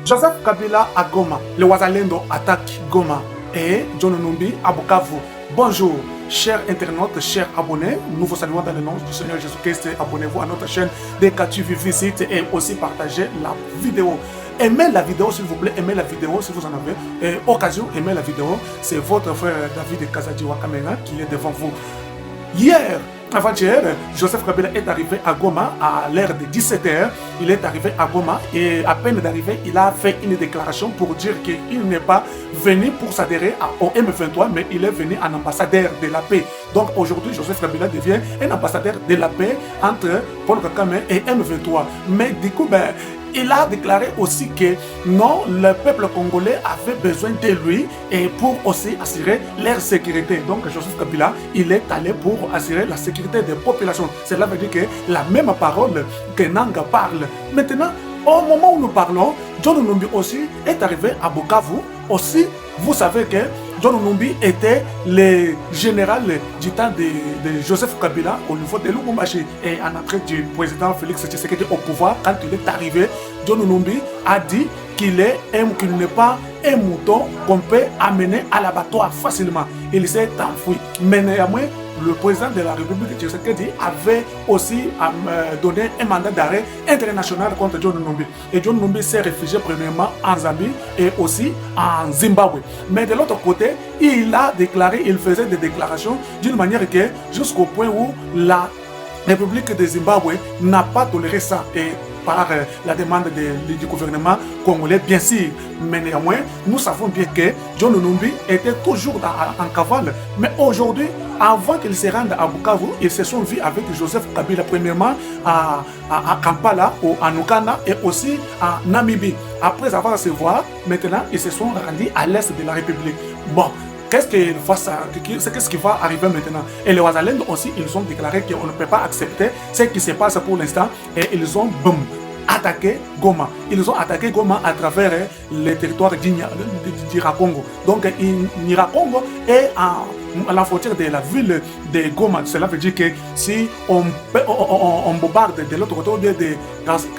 Joseph Kabila à Goma. Le Wazalendo attaque Goma. Et John Numbi à Bukavu. Bonjour, chers internautes, chers abonnés. Nous vous saluons dans le nom du Seigneur Jésus-Christ. Abonnez-vous à notre chaîne DKTV Visite et aussi partagez la vidéo. Aimez la vidéo s'il vous plaît, aimez la vidéo si vous en avez occasion, aimez la vidéo. C'est votre frère David Kazadi Wakamena qui est devant vous. Hier, avant-hier, Joseph Kabila est arrivé à Goma à l'heure de 17h. Il est arrivé à Goma et à peine d'arriver, il a fait une déclaration pour dire qu'il n'est pas venu pour s'adhérer au M23, mais il est venu en ambassadeur de la paix. Donc aujourd'hui, Joseph Kabila devient un ambassadeur de la paix entre Paul Kagame et M23. Mais du coup, il a déclaré aussi que non, le peuple congolais avait besoin de lui et pour aussi assurer leur sécurité. Donc Joseph Kabila, il est allé pour assurer la sécurité des populations. Cela veut dire que la même parole que Nanga parle. Maintenant, au moment où nous parlons, John Numbi aussi est arrivé à Bukavu. Aussi, vous savez que John Numbi était le général du temps de Joseph Kabila au niveau de Lubumbashi. Et en entrée du président Félix Tshisekedi au pouvoir, quand il est arrivé, John Numbi a dit qu'il n'est pas un mouton qu'on peut amener à l'abattoir facilement. Il s'est enfui. Mais néanmoins, le président de la République Tshisekedi avait aussi donné un mandat d'arrêt international contre John Numbi. Et John Numbi s'est réfugié premièrement en Zambie et aussi en Zimbabwe. Mais de l'autre côté, il a déclaré, il faisait des déclarations d'une manière que jusqu'au point où la République de Zimbabwe n'a pas toléré ça. Et par la demande du gouvernement congolais, bien sûr. Mais néanmoins, nous savons bien que John Numbi était toujours en cavale. Mais aujourd'hui, avant qu'il se rende à Bukavu, ils se sont vus avec Joseph Kabila, premièrement à Kampala, en Ouganda et aussi en Namibie. Après avoir se voir, maintenant, ils se sont rendus à l'est de la République. Bon. Qu'est-ce qui va arriver maintenant? Et les Wazalendo aussi, ils ont déclaré qu'on ne peut pas accepter ce qui se passe pour l'instant et ils ont attaqué Goma. Ils ont attaqué Goma à travers le territoire d'Irakongo. Donc, Irakongo est à la frontière de la ville de Goma. Cela veut dire que si on bombarde de l'autre côté ou bien de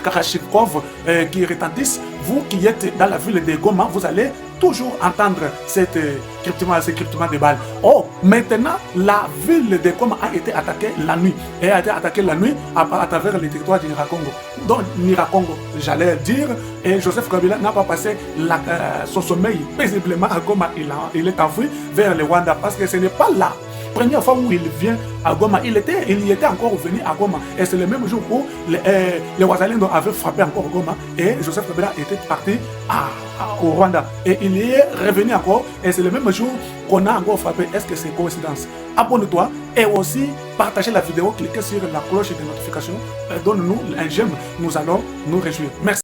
Karachikov qui retentissent, vous qui êtes dans la ville de Goma, vous allez toujours entendre ce cryptement de balles. Oh, maintenant, la ville de Goma a été attaquée la nuit. Et a été attaquée la nuit à travers le territoire d'Irakongo. Donc, Irakongo, j'allais dire, et Joseph Kabila n'a pas passé son sommeil paisiblement à Goma. Il est enfui vers le Rwanda parce que ce n'est pas là. Première fois où il vient à Goma, il y était encore venu à Goma. Et c'est le même jour où les Wazalendo avaient frappé encore Goma. Et Joseph Kabila était parti au Rwanda. Et il y est revenu encore. Et c'est le même jour qu'on a encore frappé. Est-ce que c'est coïncidence? Abonne-toi et aussi partagez la vidéo. Cliquez sur la cloche de notification. Donne-nous un j'aime. Nous allons nous réjouir. Merci.